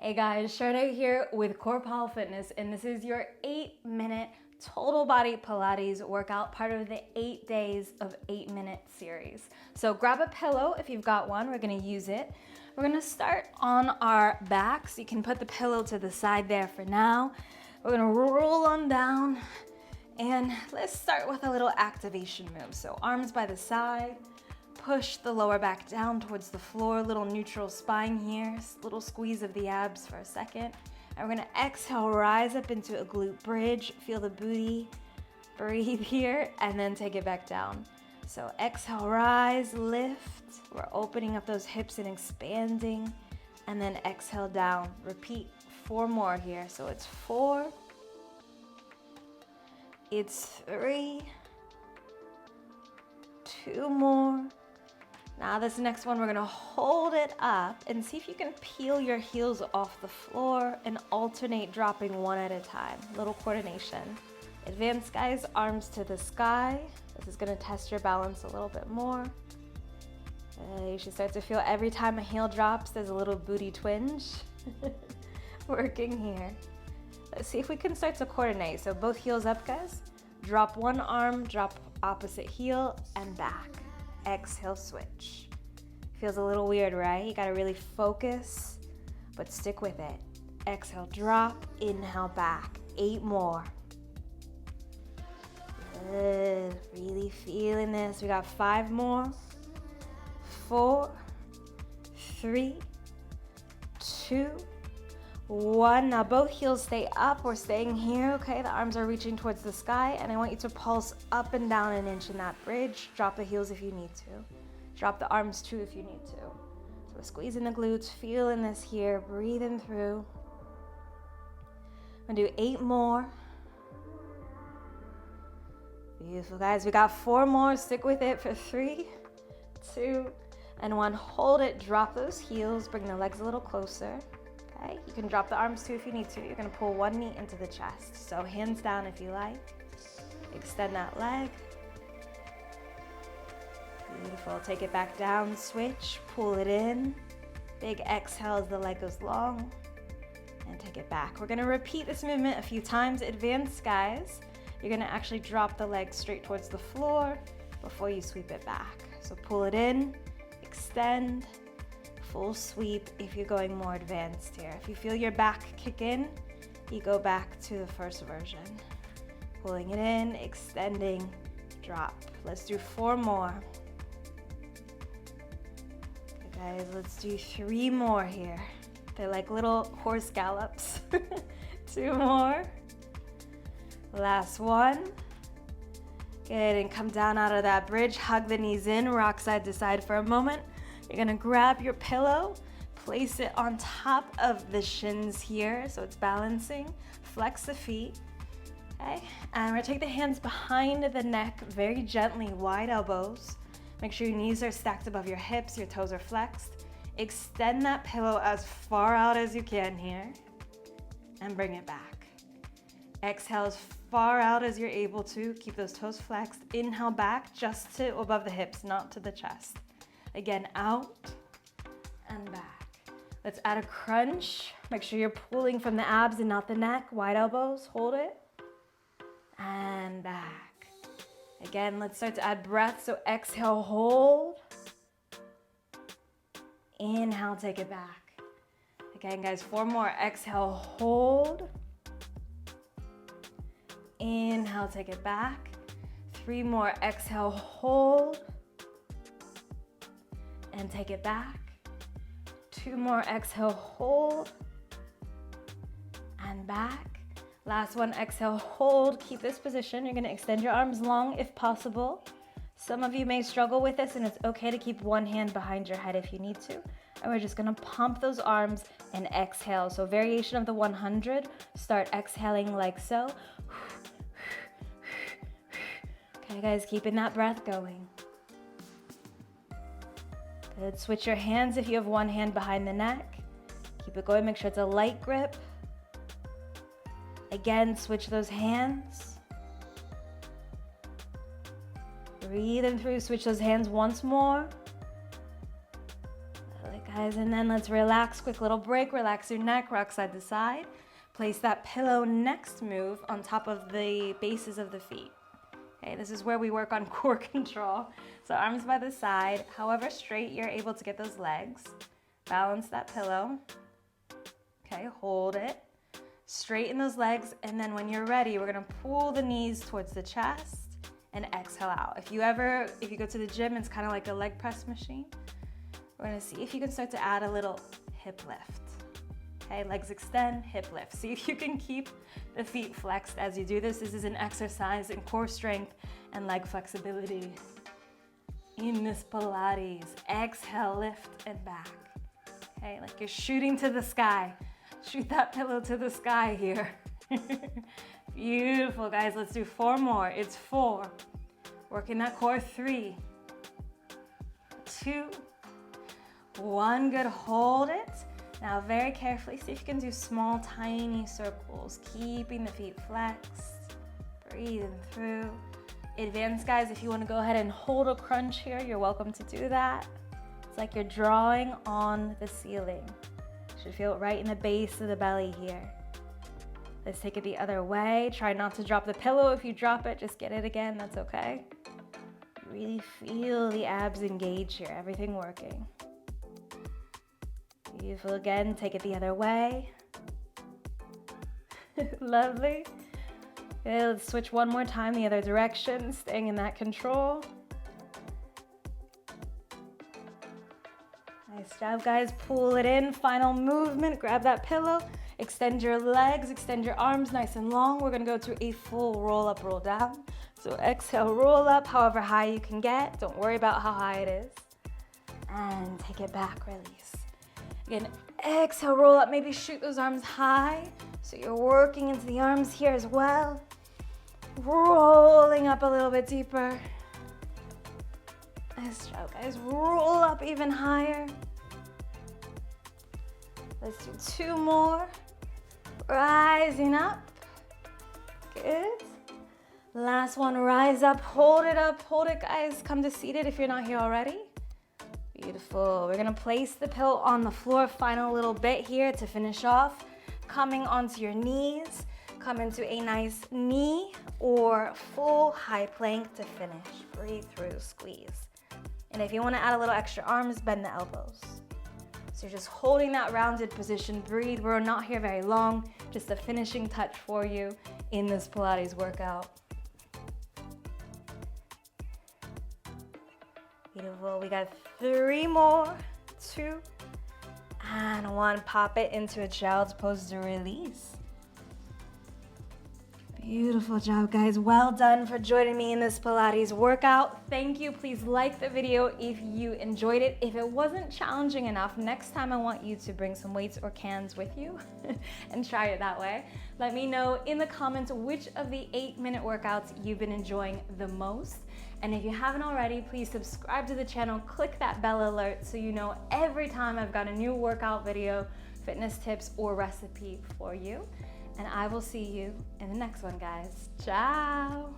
Hey guys, Sharda here with Corpão Fitness, and this is your 8-minute total body Pilates workout, part of the 8 days of 8-minute series. So grab a pillow if you've got one, we're gonna use it. We're gonna start on our backs. You can put the pillow to the side there for now. We're gonna roll on down, and let's start with a little activation move. So arms by the side, push the lower back down towards the floor, little neutral spine here, little squeeze of the abs for a second. And we're gonna exhale, rise up into a glute bridge, feel the booty, breathe here, and then take it back down. So exhale, rise, lift. We're opening up those hips and expanding, and then exhale down. Repeat 4 more here. So it's 4, it's 3, 2 more. Now this next one, we're gonna hold it up and see if you can peel your heels off the floor and alternate dropping one at a time. Little coordination. Advanced guys, arms to the sky. This is gonna test your balance a little bit more. You should start to feel every time a heel drops, there's a little booty twinge. Working here. Let's see if we can start to coordinate. So both heels up, guys. Drop one arm, drop opposite heel, and back. Exhale, switch. Feels a little weird, right? You gotta really focus, but stick with it. Exhale, drop, inhale, back. 8 more. Good, really feeling this. We got 5 more. 4, 3, 2, 1. Now both heels stay up. We're staying here, okay? The arms are reaching towards the sky, and I want you to pulse up and down an inch in that bridge. Drop the heels if you need to. Drop the arms too if you need to. So we're squeezing the glutes, feeling this here, breathing through. I'm gonna do 8 more. Beautiful, guys. We got 4 more. Stick with it for 3, 2, and 1. Hold it, drop those heels, bring the legs a little closer. Okay, you can drop the arms too if you need to. You're gonna pull one knee into the chest. So hands down if you like. Extend that leg. Beautiful, take it back down, switch, pull it in. Big exhale as the leg goes long. And take it back. We're gonna repeat this movement a few times. Advanced guys, you're gonna actually drop the leg straight towards the floor before you sweep it back. So pull it in, extend, full sweep if you're going more advanced here. If you feel your back kick in, you go back to the first version. Pulling it in, extending, drop. Let's do 4 more. Okay, guys, let's do 3 more here. They're like little horse gallops. 2 more. Last one. Good, and come down out of that bridge. Hug the knees in, rock side to side for a moment. You're gonna grab your pillow, place it on top of the shins here so it's balancing. Flex the feet, okay? And we're gonna take the hands behind the neck very gently, wide elbows. Make sure your knees are stacked above your hips, your toes are flexed. Extend that pillow as far out as you can here and bring it back. Exhale as far out as you're able to. Keep those toes flexed. Inhale back just to above the hips, not to the chest. Again, out and back. Let's add a crunch. Make sure you're pulling from the abs and not the neck. Wide elbows, hold it. And back. Again, let's start to add breath. So exhale, hold. Inhale, take it back. Again, guys, 4 more. Exhale, hold. Inhale, take it back. 3 more. Exhale, hold. And take it back. 2 more, exhale, hold, and back. Last one, exhale, hold. Keep this position. You're gonna extend your arms long if possible. Some of you may struggle with this, and it's okay to keep one hand behind your head if you need to. And we're just gonna pump those arms and exhale. So variation of the 100, start exhaling like so. Okay, guys, keeping that breath going. Good. Switch your hands if you have one hand behind the neck. Keep it going, make sure it's a light grip. Again, switch those hands. Breathe in through, switch those hands once more. guys, and then let's relax. Quick little break. Relax your neck, rock side to side. Place that pillow next move on top of the bases of the feet. Okay, this is where we work on core control. So arms by the side, however straight you're able to get those legs. Balance that pillow. Okay, hold it. Straighten those legs, and then when you're ready, we're gonna pull the knees towards the chest and exhale out. If you go to the gym, it's kind of like a leg press machine. We're gonna see if you can start to add a little hip lift. Okay, legs extend, hip lift. See if you can keep the feet flexed as you do this. This is an exercise in core strength and leg flexibility. In this Pilates, exhale, lift and back. Okay, like you're shooting to the sky. Shoot that pillow to the sky here. Beautiful, guys. Let's do 4 more. It's 4. Working that core. 3, 2, 1. Good. Hold it. Now, very carefully, see if you can do small, tiny circles, keeping the feet flexed. Breathing through. Advanced, guys, if you want to go ahead and hold a crunch here, you're welcome to do that. It's like you're drawing on the ceiling. Should feel it right in the base of the belly here. Let's take it the other way. Try not to drop the pillow. If you drop it, just get it again. That's okay. Really feel the abs engage here. Everything working. Beautiful. Again, take it the other way. Lovely. Okay, let's switch one more time the other direction, staying in that control. Nice job, guys. Pull it in. Final movement. Grab that pillow. Extend your legs. Extend your arms nice and long. We're going to go to a full roll up, roll down. So exhale, roll up however high you can get. Don't worry about how high it is. And take it back. Release. Again, exhale, roll up. Maybe shoot those arms high. So you're working into the arms here as well. Rolling up a little bit deeper. Nice job, guys. Roll up even higher. Let's do 2 more. Rising up. Good. Last one, rise up. Hold it up. Hold it, guys. Come to seated if you're not here already. Beautiful. We're going to place the pillow on the floor. Final little bit here to finish off. Coming onto your knees. Come into a nice knee or full high plank to finish. Breathe through, squeeze. And if you want to add a little extra arms, bend the elbows. So you're just holding that rounded position. Breathe. We're not here very long. Just a finishing touch for you in this Pilates workout. Beautiful. We got 3 more. 2 and 1. Pop it into a child's pose to release. Beautiful job, guys. Well done for joining me in this Pilates workout. Thank you. Please like the video if you enjoyed it. If it wasn't challenging enough, next time I want you to bring some weights or cans with you and try it that way. Let me know in the comments which of the 8-minute workouts you've been enjoying the most. And if you haven't already, please subscribe to the channel, click that bell alert so you know every time I've got a new workout video, fitness tips, or recipe for you. And I will see you in the next one, guys. Ciao.